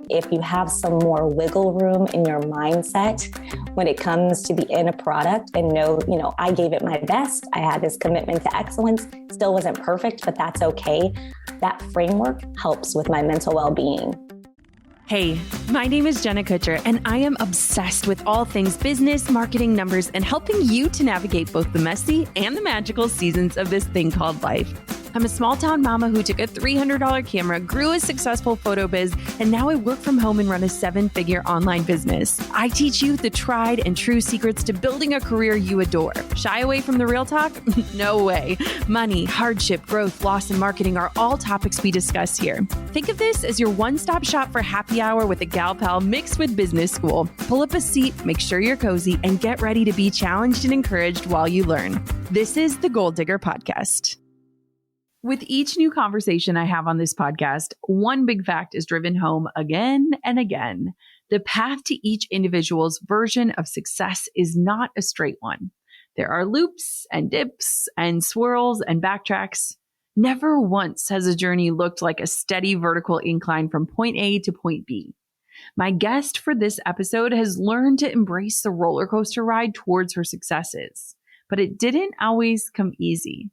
if you have some more wiggle room in your mindset when it comes to the end product and know, I gave it my best. I had this commitment to excellence, still wasn't perfect, but that's okay. That framework helps with my mental well-being. Hey, my name is Jenna Kutcher, and I am obsessed with all things business, marketing, numbers, and helping you to navigate both the messy and the magical seasons of this thing called life. I'm a small town mama who took a $300 camera, grew a successful photo biz, and now I work from home and run a 7-figure online business. I teach you the tried and true secrets to building a career you adore. Shy away from the real talk? No way. Money, hardship, growth, loss, and marketing are all topics we discuss here. Think of this as your one-stop shop for happy hour with a gal pal mixed with business school. Pull up a seat, make sure you're cozy, and get ready to be challenged and encouraged while you learn. This is the Goal Digger Podcast. With each new conversation I have on this podcast, one big fact is driven home again and again. The path to each individual's version of success is not a straight one. There are loops and dips and swirls and backtracks. Never once has a journey looked like a steady vertical incline from point A to point B. My guest for this episode has learned to embrace the roller coaster ride towards her successes, but it didn't always come easy.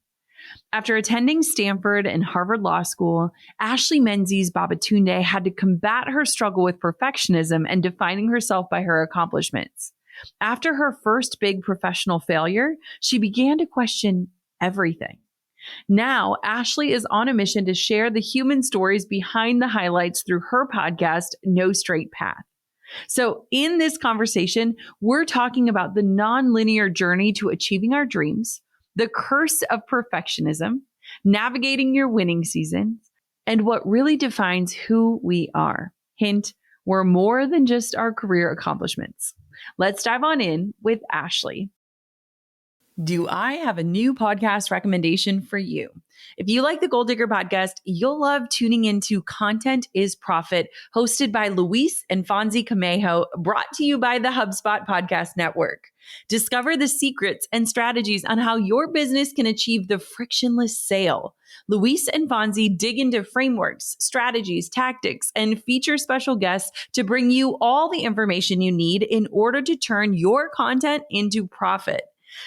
After attending Stanford and Harvard Law School, Ashley Menzies Babatunde had to combat her struggle with perfectionism and defining herself by her accomplishments. After her first big professional failure, she began to question everything. Now, Ashley is on a mission to share the human stories behind the highlights through her podcast, No Straight Path. So in this conversation, we're talking about the nonlinear journey to achieving our dreams, the curse of perfectionism, navigating your winning seasons, and what really defines who we are. Hint, we're more than just our career accomplishments. Let's dive on in with Ashley. Do I have a new podcast recommendation for you? If you like the Goal Digger podcast, you'll love tuning into Content is Profit, hosted by Luis and Fonzie Camejo, brought to you by the HubSpot Podcast Network. Discover the secrets and strategies on how your business can achieve the frictionless sale. Luis and Fonzie dig into frameworks, strategies, tactics, and feature special guests to bring you all the information you need in order to turn your content into profit.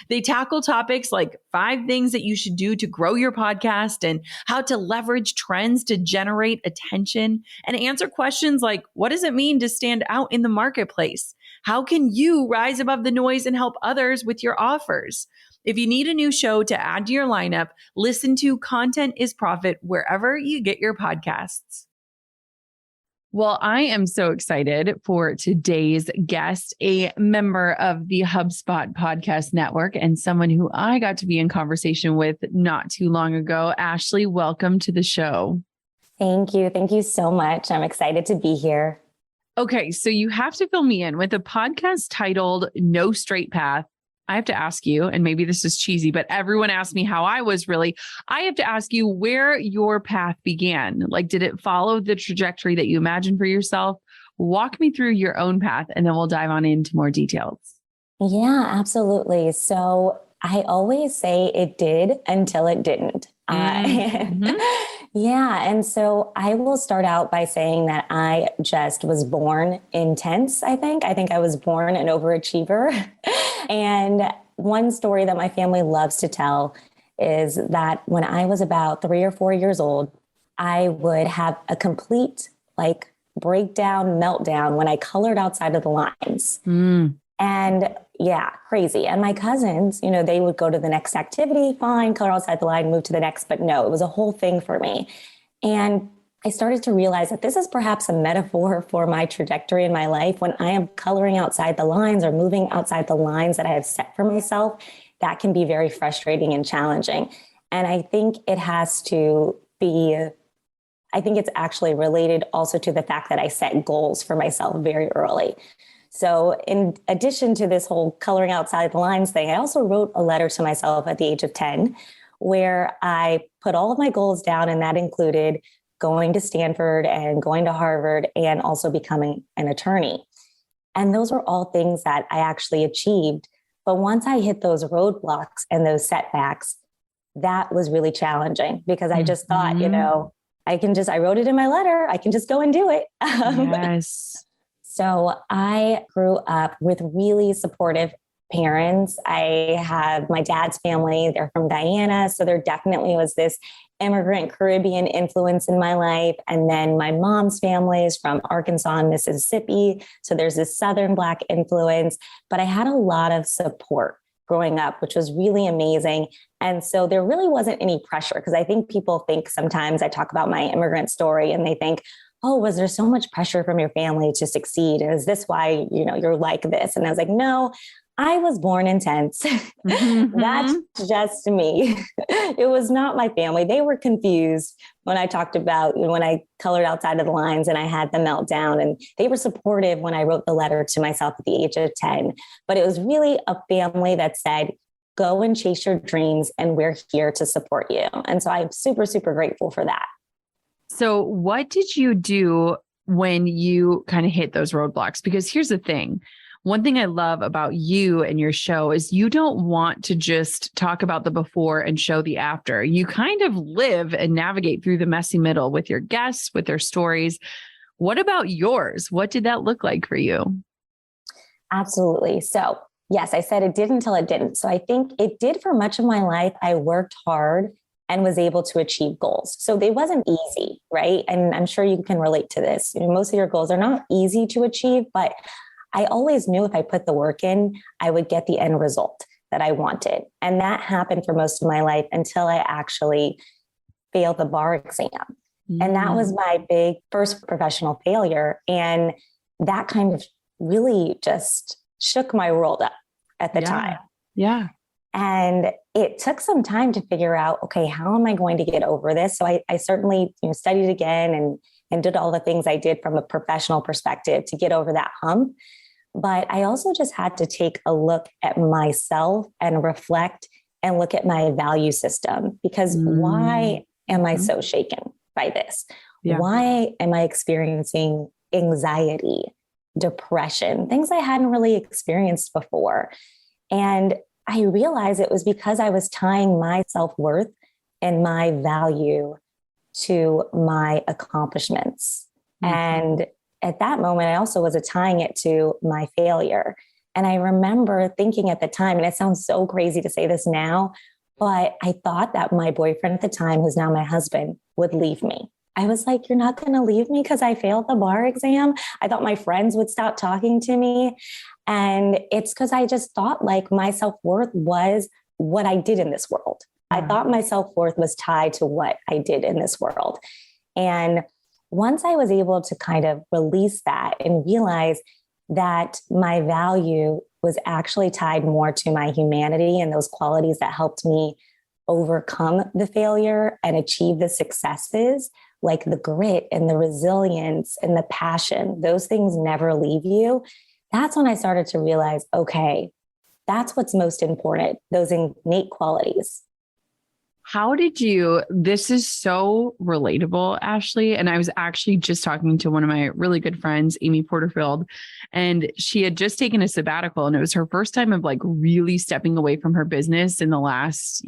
They tackle topics like 5 things that you should do to grow your podcast and how to leverage trends to generate attention, and answer questions like, what does it mean to stand out in the marketplace? How can you rise above the noise and help others with your offers? If you need a new show to add to your lineup, listen to Content is Profit wherever you get your podcasts. Well, I am so excited for today's guest, a member of the HubSpot Podcast Network and someone who I got to be in conversation with not too long ago. Ashley, welcome to the show. Thank you. Thank you so much. I'm excited to be here. Okay, so you have to fill me in with a podcast titled No Straight Path. I have to ask you, and maybe this is cheesy, but everyone asked me how I was really. I have to ask you where your path began. Like, did it follow the trajectory that you imagined for yourself? Walk me through your own path, and then we'll dive on into more details. Yeah, absolutely. So I always say it did until it didn't. Yeah. And so I will start out by saying that I just was born intense, I think. I was born an overachiever. And one story that my family loves to tell is that when I was about 3 or 4 years old, I would have a complete breakdown, meltdown when I colored outside of the lines. And yeah, crazy. And my cousins, they would go to the next activity, fine, color outside the line, move to the next. But no, it was a whole thing for me. And I started to realize that this is perhaps a metaphor for my trajectory in my life. When I am coloring outside the lines or moving outside the lines that I have set for myself, that can be very frustrating and challenging. And I think it has to be, I think it's actually related also to the fact that I set goals for myself very early. So in addition to this whole coloring outside the lines thing, I also wrote a letter to myself at the age of 10, where I put all of my goals down, and that included going to Stanford and going to Harvard and also becoming an attorney. And those were all things that I actually achieved. But once I hit those roadblocks and those setbacks, that was really challenging because I just thought, I wrote it in my letter. I can just go and do it. Yes. So I grew up with really supportive parents. I have my dad's family. They're from Guyana. So there definitely was this immigrant Caribbean influence in my life. And then my mom's family is from Arkansas and Mississippi. So there's this Southern Black influence, but I had a lot of support growing up, which was really amazing. And so there really wasn't any pressure, because I think people think sometimes I talk about my immigrant story and they think, oh, was there so much pressure from your family to succeed? And is this why, you're like this? And I was like, no, I was born intense. Mm-hmm. That's just me. It was not my family. They were confused when I talked about, when I colored outside of the lines and I had the meltdown, and they were supportive when I wrote the letter to myself at the age of 10. But it was really a family that said, go and chase your dreams, and we're here to support you. And so I'm super, super grateful for that. So what did you do when you kind of hit those roadblocks? Because here's the thing. One thing I love about you and your show is you don't want to just talk about the before and show the after. You kind of live and navigate through the messy middle with your guests, with their stories. What about yours? What did that look like for you? Absolutely. So yes, I said it did until it didn't. So I think it did for much of my life. I worked hard and was able to achieve goals. So they wasn't easy, right? And I'm sure you can relate to this. Most of your goals are not easy to achieve, but I always knew if I put the work in, I would get the end result that I wanted. And that happened for most of my life until I actually failed the bar exam. And that was my big first professional failure. And that kind of really just shook my world up at the time. Yeah. And it took some time to figure out, okay, how am I going to get over this? So I certainly studied again and did all the things I did from a professional perspective to get over that hump. But I also just had to take a look at myself and reflect and look at my value system, because why am I so shaken by this? Yeah. Why am I experiencing anxiety, depression, things I hadn't really experienced before? And I realized it was because I was tying my self-worth and my value to my accomplishments. And at that moment, I also was tying it to my failure. And I remember thinking at the time, and it sounds so crazy to say this now, but I thought that my boyfriend at the time, who's now my husband, would leave me. I was like, you're not going to leave me because I failed the bar exam? I thought my friends would stop talking to me. And it's because I just thought like my self-worth was what I did in this world. I thought my self-worth was tied to what I did in this world. And once I was able to kind of release that and realize that my value was actually tied more to my humanity and those qualities that helped me overcome the failure and achieve the successes, like the grit and the resilience and the passion, those things never leave you. That's when I started to realize, okay, that's what's most important, those innate qualities. How did this is so relatable, Ashley. And I was actually just talking to one of my really good friends, Amy Porterfield, and she had just taken a sabbatical, and it was her first time of like really stepping away from her business in the last,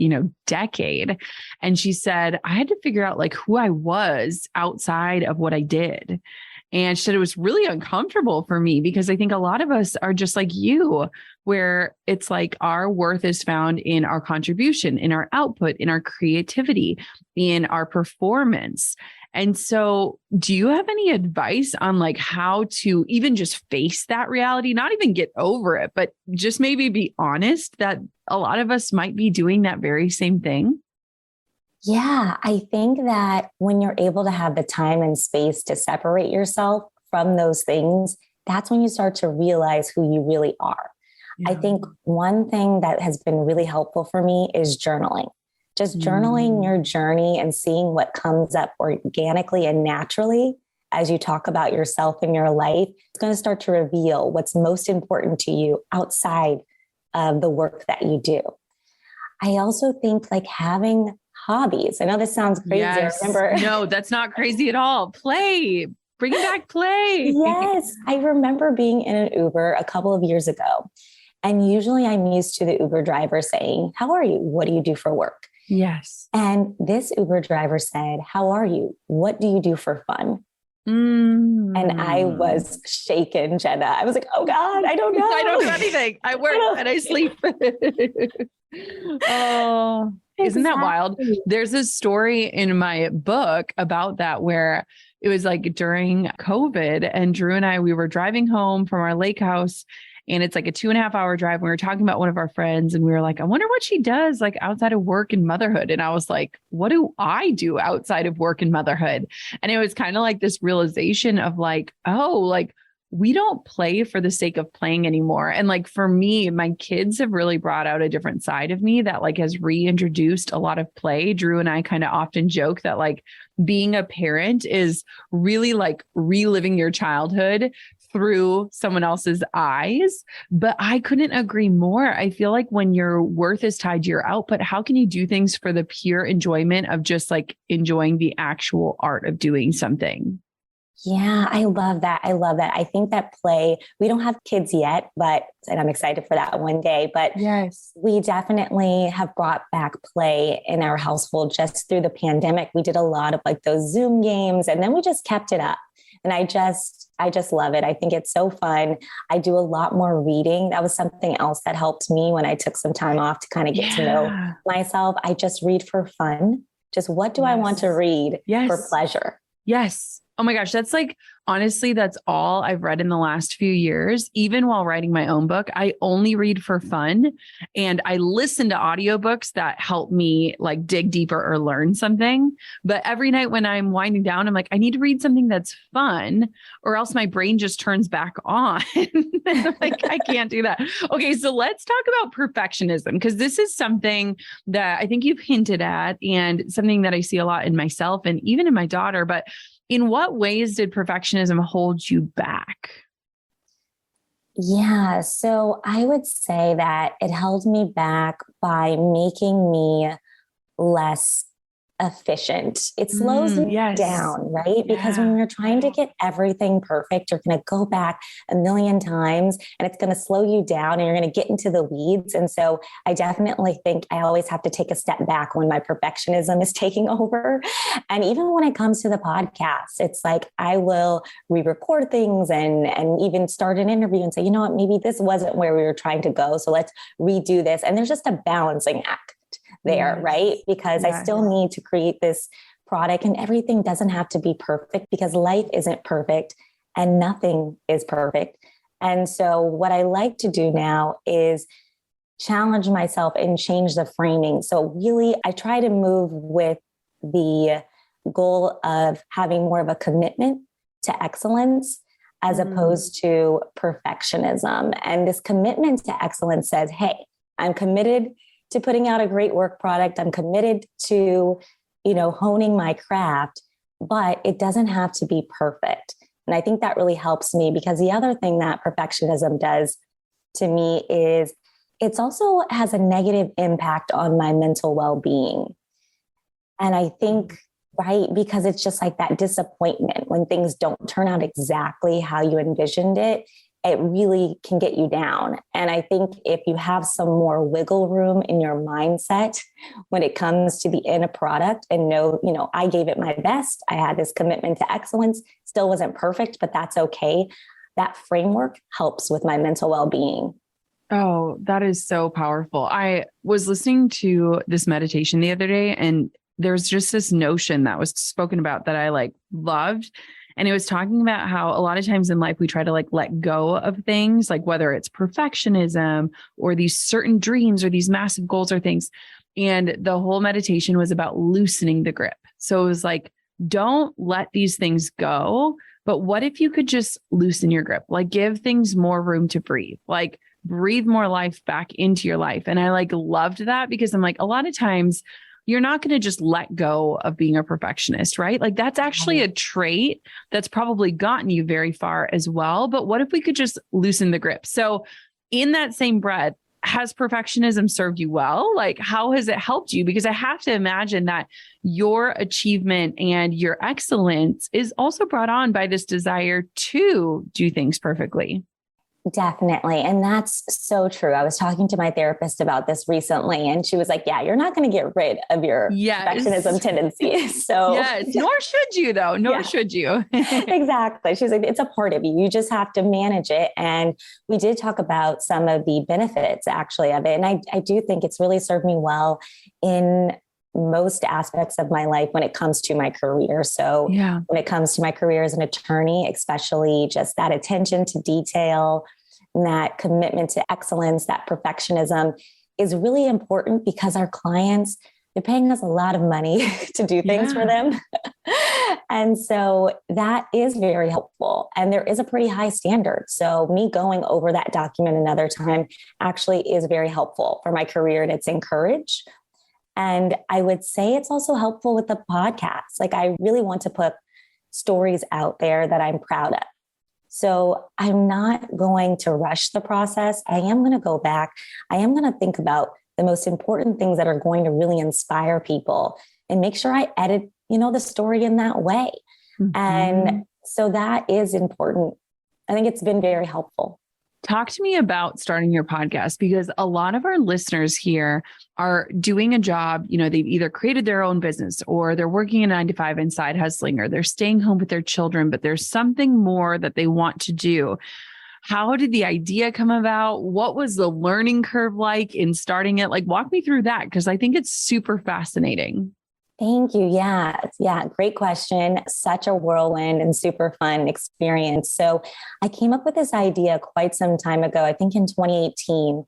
decade. And she said, I had to figure out like who I was outside of what I did. And she said it was really uncomfortable for me because I think a lot of us are just like you, where it's like our worth is found in our contribution, in our output, in our creativity, in our performance. And so do you have any advice on like how to even just face that reality, not even get over it, but just maybe be honest that a lot of us might be doing that very same thing? Yeah, I think that when you're able to have the time and space to separate yourself from those things, that's when you start to realize who you really are. Yeah. I think one thing that has been really helpful for me is journaling. Just journaling your journey and seeing what comes up organically and naturally as you talk about yourself and your life. It's going to start to reveal what's most important to you outside of the work that you do. I also think like having hobbies. I know this sounds crazy. Yes. I remember. No, that's not crazy at all. Play. Bring back play. Yes. I remember being in an Uber a couple of years ago. And usually I'm used to the Uber driver saying, how are you? What do you do for work? Yes. And this Uber driver said, "How are you? What do you do for fun?" And I was shaken, Jenna. I was like, "Oh God, I don't know. I don't do anything. I work and I sleep." Oh, isn't that wild? There's a story in my book about that where it was like during COVID, and Drew and I, we were driving home from our lake house, and it's like a 2.5 hour drive. We were talking about one of our friends, and we were like, "I wonder what she does like outside of work and motherhood." And I was like, "What do I do outside of work and motherhood?" And it was kind of like this realization of like, oh, like we don't play for the sake of playing anymore. And like for me, my kids have really brought out a different side of me that like has reintroduced a lot of play. Drew and I kind of often joke that like being a parent is really like reliving your childhood through someone else's eyes. But I couldn't agree more. I feel like when your worth is tied to your output, how can you do things for the pure enjoyment of just like enjoying the actual art of doing something? Yeah, I love that. I love that. I think that play, we don't have kids yet, and I'm excited for that one day, but yes, we definitely have brought back play in our household just through the pandemic. We did a lot of like those Zoom games, and then we just kept it up. And I just love it. I think it's so fun. I do a lot more reading. That was something else that helped me when I took some time off to kind of get to know myself. I just read for fun. Just what do I want to read for pleasure? Yes. Oh my gosh. That's like, honestly, that's all I've read in the last few years. Even while writing my own book, I only read for fun, and I listen to audiobooks that help me like dig deeper or learn something. But every night when I'm winding down, I'm like, I need to read something that's fun, or else my brain just turns back on. I'm like, I can't do that. Okay. So let's talk about perfectionism, because this is something that I think you've hinted at, and something that I see a lot in myself and even in my daughter. But in what ways did perfectionism hold you back? Yeah, so I would say that it held me back by making me less efficient. It slows me down, right? Because when you're trying to get everything perfect, you're going to go back a million times, and it's going to slow you down, and you're going to get into the weeds. And so I definitely think I always have to take a step back when my perfectionism is taking over. And even when it comes to the podcast, it's like I will re-record things and even start an interview and say, you know what, maybe this wasn't where we were trying to go. So let's redo this. And there's just a balancing act there, right? Because I still need to create this product, and everything doesn't have to be perfect because life isn't perfect and nothing is perfect. And so what I like to do now is challenge myself and change the framing. So really, I try to move with the goal of having more of a commitment to excellence as opposed to perfectionism. And this commitment to excellence says, hey, I'm committed to putting out a great work product. I'm committed to, honing my craft, but it doesn't have to be perfect. And I think that really helps me, because the other thing that perfectionism does to me is it's also has a negative impact on my mental well-being. And I think, right, because it's just like that disappointment when things don't turn out exactly how you envisioned it, it really can get you down. And I think if you have some more wiggle room in your mindset when it comes to the end product, and know, I gave it my best, I had this commitment to excellence, still wasn't perfect, but that's okay. That framework helps with my mental well-being. Oh, that is so powerful. I was listening to this meditation the other day, and there's just this notion that was spoken about that I like loved. And it was talking about how a lot of times in life we try to like let go of things, like whether it's perfectionism or these certain dreams or these massive goals or things. And the whole meditation was about loosening the grip. So it was like, don't let these things go. But what if you could just loosen your grip? Like give things more room to breathe, like breathe more life back into your life. And I like loved that, because I'm like, a lot of times you're not going to just let go of being a perfectionist, right? Like that's actually a trait that's probably gotten you very far as well. But what if we could just loosen the grip? So in that same breath, has perfectionism served you well? Like how has it helped you? Because I have to imagine that your achievement and your excellence is also brought on by this desire to do things perfectly. Definitely. And that's so true. I was talking to my therapist about this recently, and she was like, yeah, you're not going to get rid of your perfectionism tendencies. So yes, nor should you though. Nor should you. Exactly. She's like, it's a part of you. You just have to manage it. And we did talk about some of the benefits actually of it. And I do think it's really served me well in most aspects of my life when it comes to my career. So when it comes to my career as an attorney, especially just that attention to detail and that commitment to excellence, that perfectionism is really important because our clients, they're paying us a lot of money to do things for them. And so that is very helpful. And there is a pretty high standard. So me going over that document another time actually is very helpful for my career, and it's encouraged. And I would say it's also helpful with the podcast. Like I really want to put stories out there that I'm proud of. So I'm not going to rush the process. I am going to go back. I am going to think about the most important things that are going to really inspire people and make sure I edit, the story in that way. Mm-hmm. And so that is important. I think it's been very helpful. Talk to me about starting your podcast, because a lot of our listeners here are doing a job. They've either created their own business or they're working a 9-to-5 and side hustling, or they're staying home with their children, but there's something more that they want to do. How did the idea come about? What was the learning curve like in starting it? Like, walk me through that, because I think it's super fascinating. Thank you. Yeah. Great question. Such a whirlwind and super fun experience. So I came up with this idea quite some time ago, I think in 2018,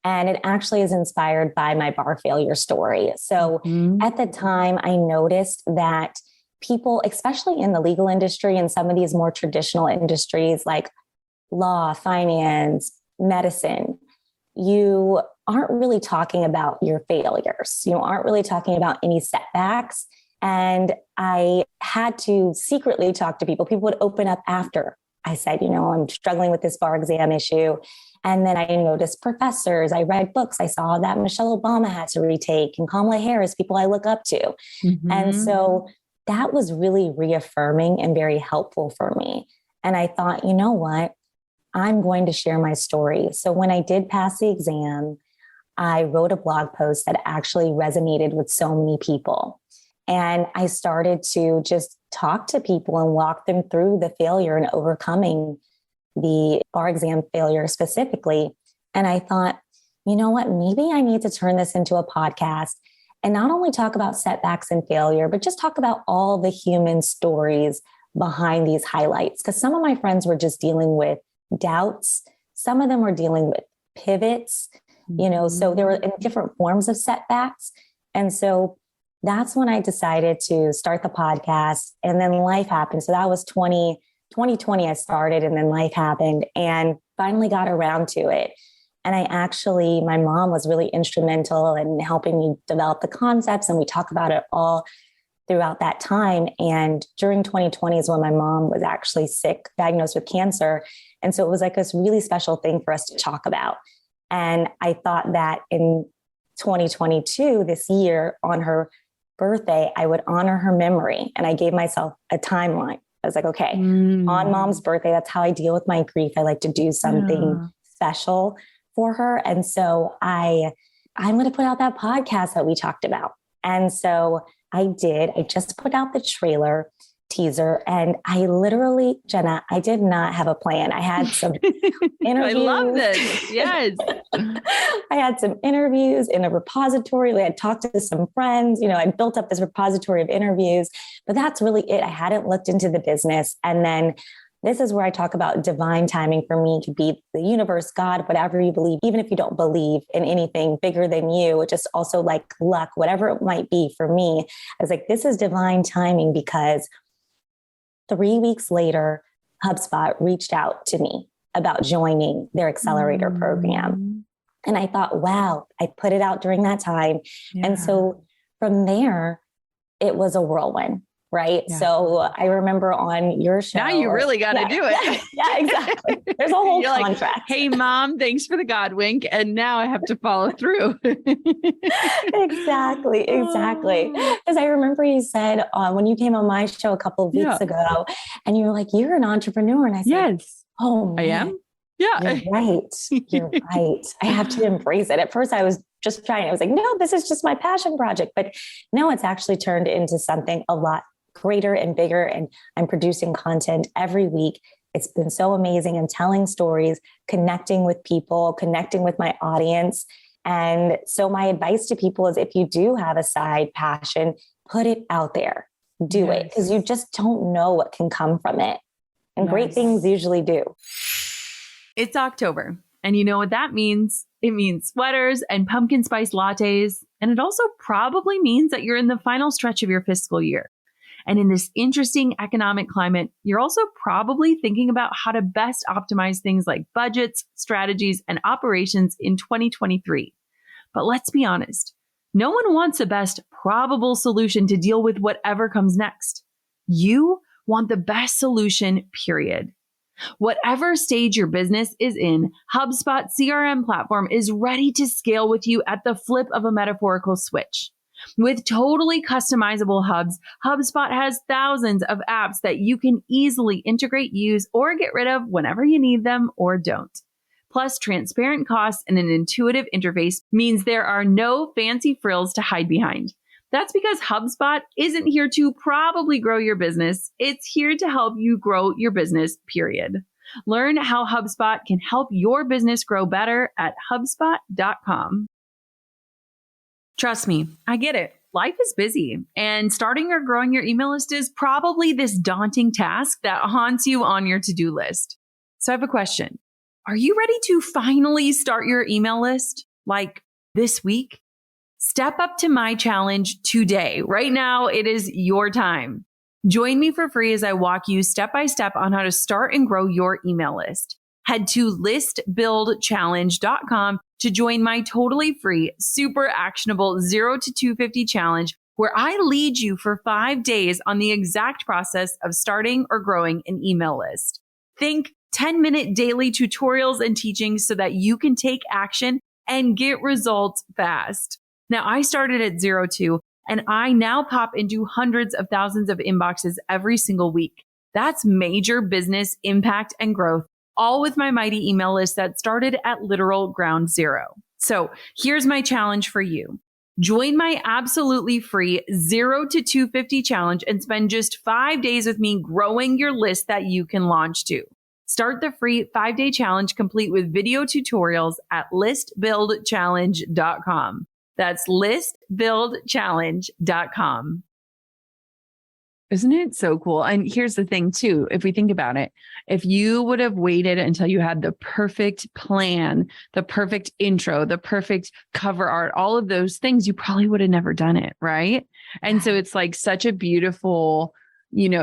and it actually is inspired by my bar failure story. So at the time, I noticed that people, especially in the legal industry and some of these more traditional industries like law, finance, medicine, you aren't really talking about your failures. You aren't really talking about any setbacks. And I had to secretly talk to people. People would open up after I said, I'm struggling with this bar exam issue. And then I noticed professors, I read books. I saw that Michelle Obama had to retake and Kamala Harris, people I look up to. Mm-hmm. And so that was really reaffirming and very helpful for me. And I thought, you know what? I'm going to share my story. So when I did pass the exam, I wrote a blog post that actually resonated with so many people. And I started to just talk to people and walk them through the failure and overcoming the bar exam failure specifically. And I thought, you know what, maybe I need to turn this into a podcast and not only talk about setbacks and failure, but just talk about all the human stories behind these highlights. Because some of my friends were just dealing with doubts. Some of them were dealing with pivots, so there were in different forms of setbacks. And so that's when I decided to start the podcast, and then life happened. So that was 2020 I started, and then life happened and finally got around to it. And my mom was really instrumental in helping me develop the concepts, and we talk about it all throughout that time. And during 2020 is when my mom was actually sick, diagnosed with cancer. And so it was like this really special thing for us to talk about. And I thought that in 2022, this year, on her birthday, I would honor her memory. And I gave myself a timeline. I was like, okay, on mom's birthday, that's how I deal with my grief. I like to do something special for her. And so I'm going to put out that podcast that we talked about. And so I did. I just put out the trailer teaser, and I literally, Jenna, I did not have a plan. I had some interviews. I love this. Yes. I had some interviews in a repository. I had talked to some friends, I built up this repository of interviews, but that's really it. I hadn't looked into the business. And then this is where I talk about divine timing. For me, to be the universe, God, whatever you believe, even if you don't believe in anything bigger than you, just also like luck, whatever it might be. For me, I was like, this is divine timing, because 3 weeks later, HubSpot reached out to me about joining their accelerator program. And I thought, wow, I put it out during that time. Yeah. And so from there, it was a whirlwind. Right. Yeah. So I remember on your show. Now you really got to do it. Yeah, exactly. There's a whole You're contract. Like, hey, mom, thanks for the God wink. And now I have to follow through. Exactly. Because I remember you said when you came on my show a couple of weeks ago, and you were like, you're an entrepreneur. And I said, yes, oh, man. I am. Yeah. You're right. You're right. I have to embrace it. At first I was just trying. I was like, no, this is just my passion project. But no, it's actually turned into something a lot greater and bigger. And I'm producing content every week. It's been so amazing. I'm telling stories, connecting with people, connecting with my audience. And so my advice to people is if you do have a side passion, put it out there, do it, because you just don't know what can come from it. And great things usually do. It's October, and you know what that means. It means sweaters and pumpkin spice lattes. And it also probably means that you're in the final stretch of your fiscal year. And in this interesting economic climate, you're also probably thinking about how to best optimize things like budgets, strategies, and operations in 2023. But let's be honest, no one wants the best probable solution to deal with whatever comes next. You want the best solution, period. Whatever stage your business is in, HubSpot CRM platform is ready to scale with you at the flip of a metaphorical switch. With totally customizable hubs, HubSpot has thousands of apps that you can easily integrate, use, or get rid of whenever you need them or don't. Plus, transparent costs and an intuitive interface means there are no fancy frills to hide behind. That's because HubSpot isn't here to probably grow your business. It's here to help you grow your business, period. Learn how HubSpot can help your business grow better at HubSpot.com. Trust me, I get it. Life is busy, and starting or growing your email list is probably this daunting task that haunts you on your to-do list. So I have a question. Are you ready to finally start your email list? Like this week? Step up to my challenge today. Right now, it is your time. Join me for free as I walk you step by step on how to start and grow your email list. Head to listbuildchallenge.com to join my totally free, super actionable 0 to 250 challenge, where I lead you for 5 days on the exact process of starting or growing an email list. Think 10-minute daily tutorials and teachings so that you can take action and get results fast. Now, I started at 0-2, and I now pop into hundreds of thousands of inboxes every single week. That's major business impact and growth, all with my mighty email list that started at literal ground zero. So here's my challenge for you. Join my absolutely free 0 to 250 challenge and spend just 5 days with me growing your list that you can launch to. Start the free 5-day challenge complete with video tutorials at listbuildchallenge.com. That's listbuildchallenge.com. Isn't it so cool? And here's the thing too, if we think about it, if you would have waited until you had the perfect plan, the perfect intro, the perfect cover art, all of those things, you probably would have never done it. Right. And so it's like such a beautiful,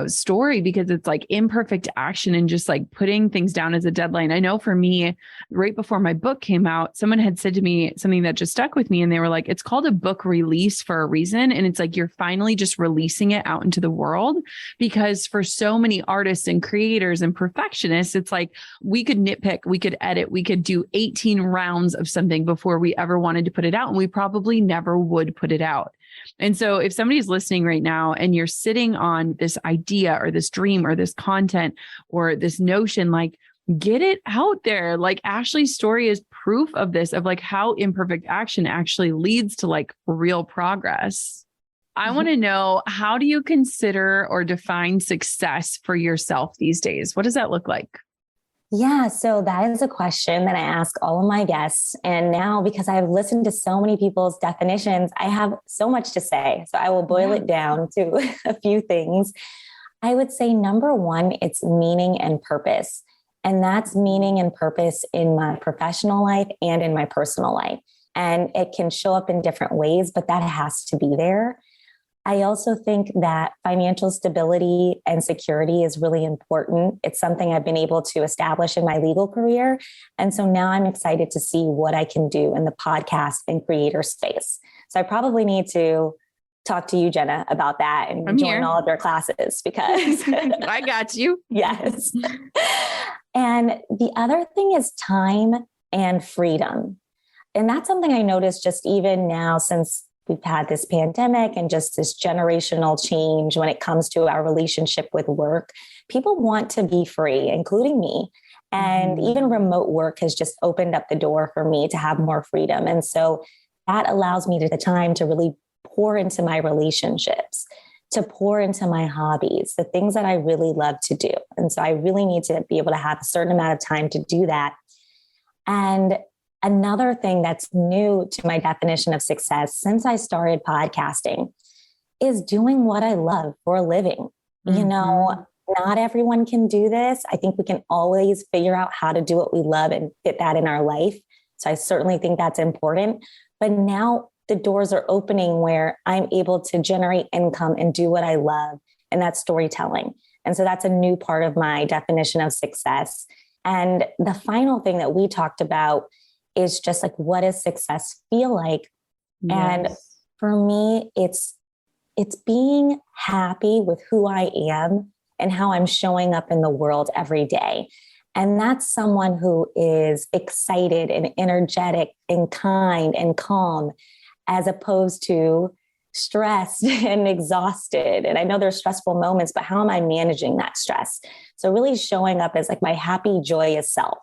story, because it's like imperfect action and just like putting things down as a deadline. I know for me, right before my book came out, someone had said to me something that just stuck with me, and they were like, it's called a book release for a reason. And it's like, you're finally just releasing it out into the world, because for so many artists and creators and perfectionists, it's like, we could nitpick, we could edit, we could do 18 rounds of something before we ever wanted to put it out. And we probably never would put it out. And so if somebody's listening right now and you're sitting on this idea or this dream or this content or this notion, like, get it out there. Like Ashley's story is proof of this, of like how imperfect action actually leads to like real progress. I want to know, how do you consider or define success for yourself these days? What does that look like? Yeah, so that is a question that I ask all of my guests. And now, because I've listened to so many people's definitions, I have so much to say. So I will boil it down to a few things. I would say number one, it's meaning and purpose. And that's meaning and purpose in my professional life and in my personal life. And it can show up in different ways, but that has to be there. I also think that financial stability and security is really important. It's something I've been able to establish in my legal career. And so now I'm excited to see what I can do in the podcast and creator space. So I probably need to talk to you, Jenna, about that and join all of your classes, because I got you. Yes. And the other thing is time and freedom. And that's something I noticed just even now, since we've had this pandemic and just this generational change when it comes to our relationship with work. people want to be free, including me. And even remote work has just opened up the door for me to have more freedom. And so that allows me the time to really pour into my relationships, to pour into my hobbies, the things that I really love to do. And so I really need to be able to have a certain amount of time to do that. And another thing that's new to my definition of success since I started podcasting is doing what I love for a living. You know, not everyone can do this. I think we can always figure out how to do what we love and fit that in our life. So I certainly think that's important. But now the doors are opening where I'm able to generate income and do what I love, and that's storytelling. And so that's a new part of my definition of success. And the final thing that we talked about is just like, what does success feel like? Yes. And for me, it's being happy with who I am and how I'm showing up in the world every day. And that's someone who is excited and energetic and kind and calm, as opposed to stressed and exhausted. And I know there's stressful moments, but how am I managing that stress? So really showing up as like my happy, joyous self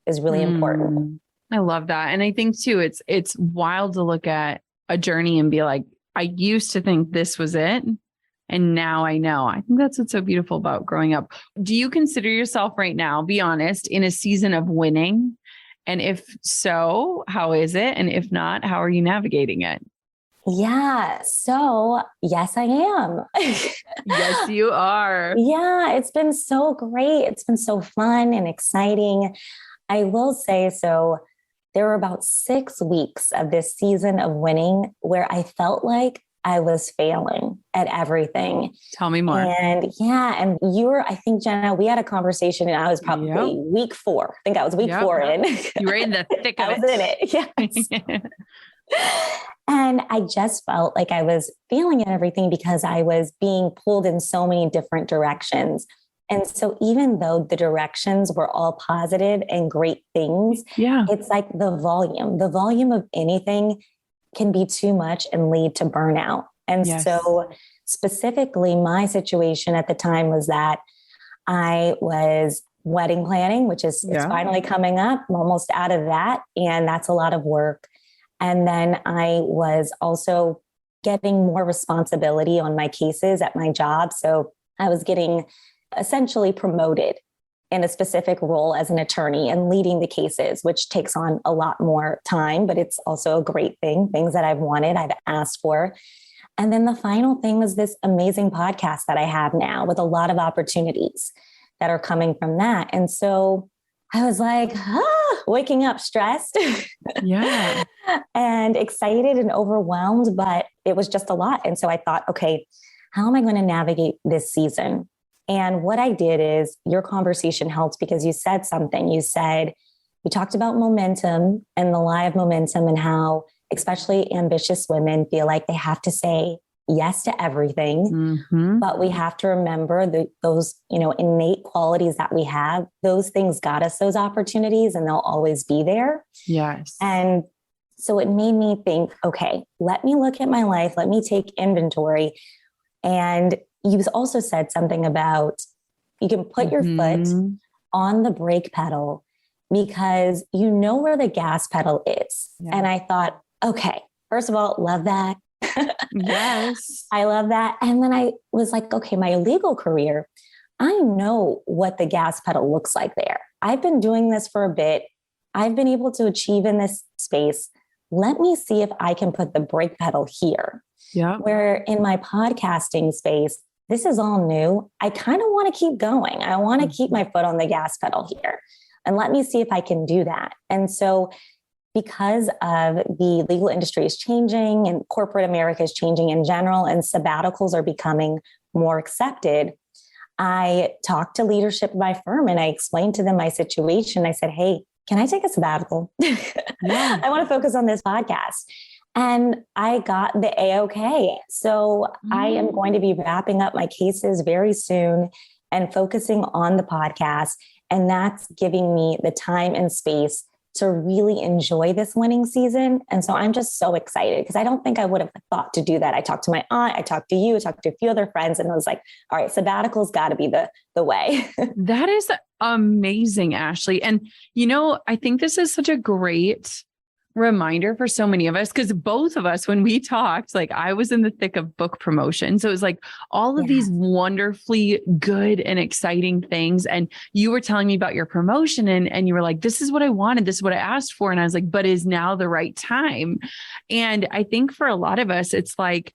is really important. I love that. And I think too, it's wild to look at a journey and be like, I used to think this was it, and now I know. I think that's what's so beautiful about growing up. Do you consider yourself right now, be honest, in a season of winning? And if so, how is it? And if not, how are you navigating it? Yeah. So yes, I am. Yes, you are. Yeah. It's been so great. It's been so fun and exciting. I will say, so there were about 6 weeks of this season of winning where I felt like I was failing at everything. Tell me more. And and I think, Jenna, we had a conversation and I was probably week 4. I think I was week 4 in. You were in the thick of it. I was in it. Yes. And I just felt like I was failing at everything because I was being pulled in so many different directions. And so even though the directions were all positive and great things, it's like the volume of anything can be too much and lead to burnout. And so specifically my situation at the time was that I was wedding planning, which is it's finally coming up. I'm almost out of that. And that's a lot of work. And then I was also getting more responsibility on my cases at my job. So I was getting essentially promoted in a specific role as an attorney and leading the cases, which takes on a lot more time, but it's also a great thing, things that I've wanted, I've asked for. And then the final thing was this amazing podcast that I have now with a lot of opportunities that are coming from that. And so I was like, waking up stressed and excited and overwhelmed, but it was just a lot. And so I thought, okay, how am I going to navigate this season? And what I did is your conversation helped because you said something. You said, we talked about momentum and the lie of momentum and how especially ambitious women feel like they have to say yes to everything, but we have to remember those, innate qualities that we have. Those things got us those opportunities and they'll always be there. Yes. And so it made me think, okay, let me look at my life. Let me take inventory. And you also said something about you can put your foot on the brake pedal because you know where the gas pedal is. Yeah. And I thought, okay, first of all, love that. Yes. I love that. And then I was like, okay, my legal career, I know what the gas pedal looks like there. I've been doing this for a bit. I've been able to achieve in this space. Let me see if I can put the brake pedal here. Yeah. Where in my podcasting space, this is all new. I kind of want to keep going. I want to keep my foot on the gas pedal here and let me see if I can do that. And so because of the legal industry is changing and corporate America is changing in general and sabbaticals are becoming more accepted, I talked to leadership of my firm and I explained to them my situation. I said, hey, can I take a sabbatical? I want to focus on this podcast. And I got the A-OK. So I am going to be wrapping up my cases very soon and focusing on the podcast. And that's giving me the time and space to really enjoy this winning season. And so I'm just so excited because I don't think I would have thought to do that. I talked to my aunt, I talked to you, I talked to a few other friends, and I was like, all right, sabbatical's got to be the way. That is amazing, Ashley. And, I think this is such a great reminder for so many of us, because both of us, when we talked, like I was in the thick of book promotion. So it was like all of these wonderfully good and exciting things. And you were telling me about your promotion and you were like, this is what I wanted. This is what I asked for. And I was like, but is now the right time? And I think for a lot of us, it's like,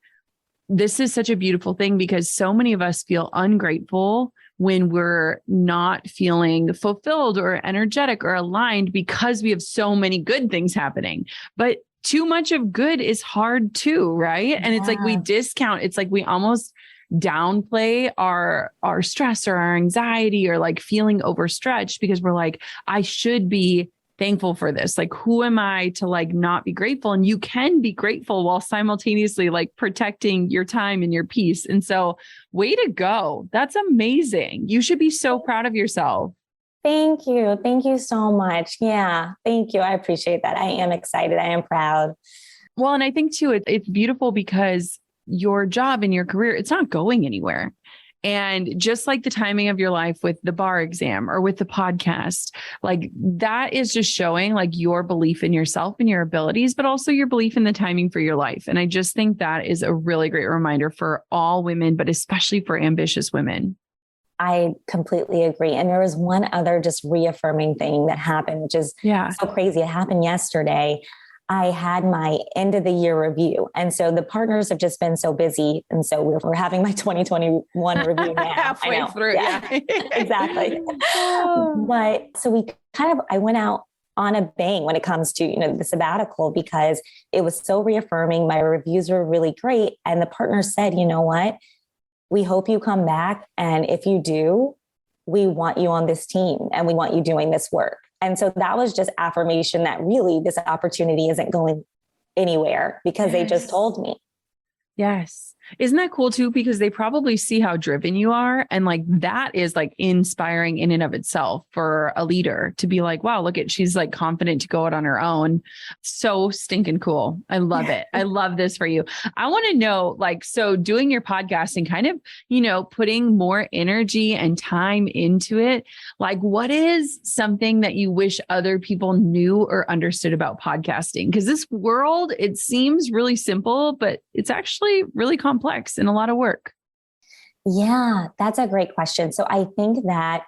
this is such a beautiful thing because so many of us feel ungrateful when we're not feeling fulfilled or energetic or aligned because we have so many good things happening. But too much of good is hard too, right? And it's like we discount, it's like we almost downplay our stress or our anxiety or like feeling overstretched because we're like, I should be thankful for this. Like, who am I to like not be grateful? And you can be grateful while simultaneously like protecting your time and your peace. And so way to go. That's amazing. You should be so proud of yourself. Thank you. Thank you so much. Yeah. Thank you. I appreciate that. I am excited. I am proud. Well, and I think too, it's beautiful because your job and your career, it's not going anywhere. And just like the timing of your life with the bar exam or with the podcast, like that is just showing like your belief in yourself and your abilities, but also your belief in the timing for your life. And I just think that is a really great reminder for all women, but especially for ambitious women. I completely agree. And there was one other just reaffirming thing that happened, which is so crazy. It happened yesterday. I had my end of the year review. And so the partners have just been so busy. And so we're having my 2021 review now. Halfway through. Yeah. Exactly. But so I went out on a bang when it comes to, the sabbatical, because it was so reaffirming. My reviews were really great. And the partners said, you know what, we hope you come back. And if you do, we want you on this team and we want you doing this work. And so that was just affirmation that really this opportunity isn't going anywhere because they just told me. Yes. Isn't that cool too? Because they probably see how driven you are. And like, that is like inspiring in and of itself for a leader to be like, wow, she's like confident to go out on her own. So stinking cool. I love it. I love this for you. I want to know, like, so doing your podcast and kind of, putting more energy and time into it. Like, what is something that you wish other people knew or understood about podcasting? Because this world, it seems really simple, but it's actually really complex and a lot of work. Yeah, that's a great question. So I think that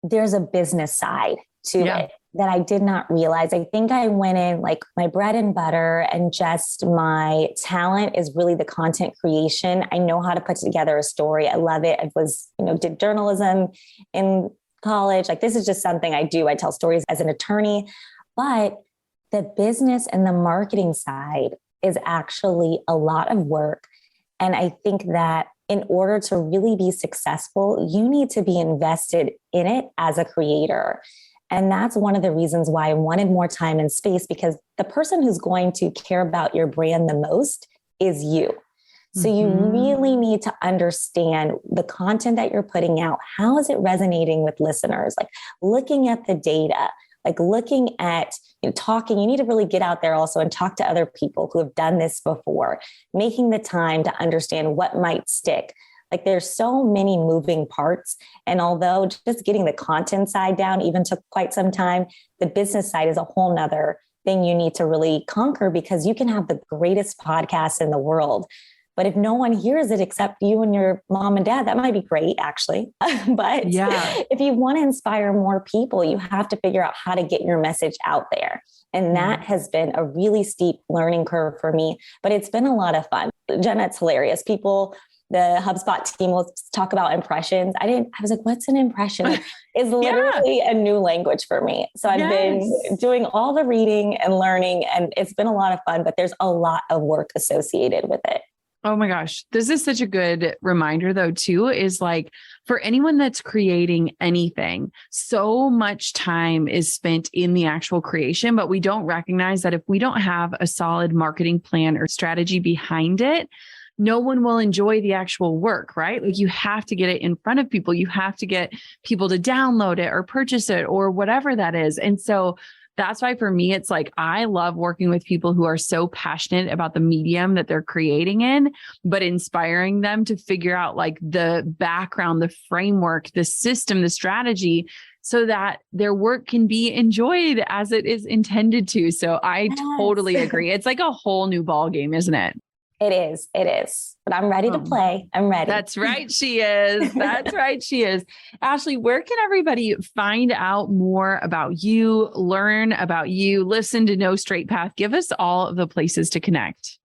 there's a business side to it that I did not realize. I think I went in like my bread and butter and just my talent is really the content creation. I know how to put together a story. I love it. I was, did journalism in college. Like this is just something I do. I tell stories as an attorney, but the business and the marketing side is actually a lot of work. And I think that in order to really be successful, you need to be invested in it as a creator. And that's one of the reasons why I wanted more time and space, because the person who's going to care about your brand the most is you. So you really need to understand the content that you're putting out. How is it resonating with listeners? Like looking at the data, like looking at talking, you need to really get out there also and talk to other people who have done this before, making the time to understand what might stick. Like there's so many moving parts. And although just getting the content side down even took quite some time, the business side is a whole nother thing you need to really conquer, because you can have the greatest podcast in the world, but if no one hears it except you and your mom and dad, that might be great, actually. But if you want to inspire more people, you have to figure out how to get your message out there. And that has been a really steep learning curve for me, but it's been a lot of fun. Jenna, it's hilarious. People, the HubSpot team will talk about impressions. I was like, what's an impression? It's literally a new language for me. So I've been doing all the reading and learning, and it's been a lot of fun, but there's a lot of work associated with it. Oh my gosh. This is such a good reminder though, too, is like for anyone that's creating anything, so much time is spent in the actual creation, but we don't recognize that if we don't have a solid marketing plan or strategy behind it, no one will enjoy the actual work, right? Like you have to get it in front of people. You have to get people to download it or purchase it or whatever that is. And so That's why for me, it's like, I love working with people who are so passionate about the medium that they're creating in, but inspiring them to figure out like the background, the framework, the system, the strategy, so that their work can be enjoyed as it is intended to. So I totally agree. It's like a whole new ball game, isn't it? It is. It is. But I'm ready to play. I'm ready. That's right. She is. That's right. She is. Ashley, where can everybody find out more about you, learn about you, listen to No Straight Path? Give us all of the places to connect.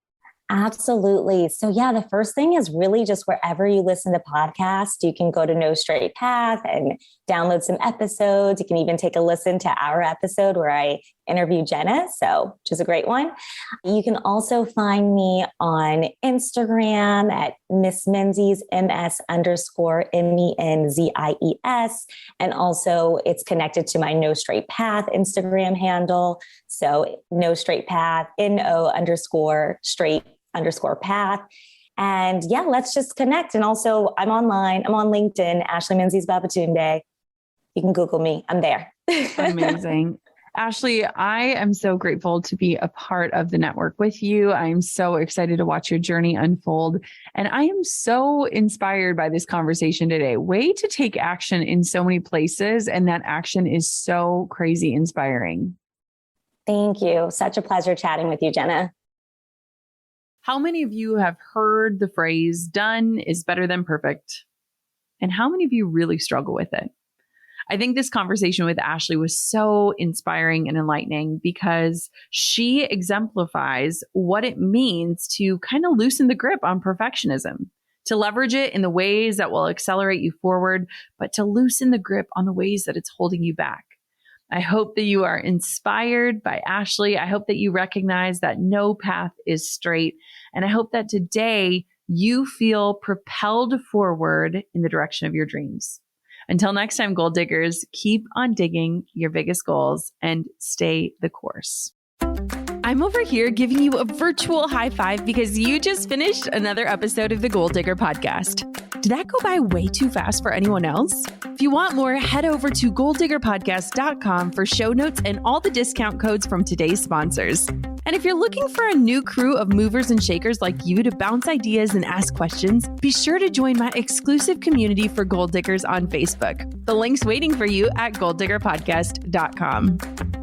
Absolutely. So yeah, the first thing is really just wherever you listen to podcasts, you can go to No Straight Path and download some episodes. You can even take a listen to our episode where I interview Jenna, which is a great one. You can also find me on Instagram at Miss Menzies, MS_MENZIES. And also it's connected to my No Straight Path Instagram handle. So No Straight Path, NO_straight_path. And yeah, let's just connect. And also I'm online. I'm on LinkedIn, Ashley Menzies Babatunde. You can Google me. I'm there. Amazing. Ashley, I am so grateful to be a part of the network with you. I'm so excited to watch your journey unfold. And I am so inspired by this conversation today. Way to take action in so many places. And that action is so crazy inspiring. Thank you. Such a pleasure chatting with you, Jenna. How many of you have heard the phrase, done is better than perfect? And how many of you really struggle with it? I think this conversation with Ashley was so inspiring and enlightening because she exemplifies what it means to kind of loosen the grip on perfectionism, to leverage it in the ways that will accelerate you forward, but to loosen the grip on the ways that it's holding you back. I hope that you are inspired by Ashley. I hope that you recognize that no path is straight. And I hope that today you feel propelled forward in the direction of your dreams. Until next time, goal diggers, keep on digging your biggest goals and stay the course. I'm over here giving you a virtual high five because you just finished another episode of the Goal Digger podcast. Did that go by way too fast for anyone else? If you want more, head over to goaldiggerpodcast.com for show notes and all the discount codes from today's sponsors. And if you're looking for a new crew of movers and shakers like you to bounce ideas and ask questions, be sure to join my exclusive community for goal diggers on Facebook. The link's waiting for you at goaldiggerpodcast.com.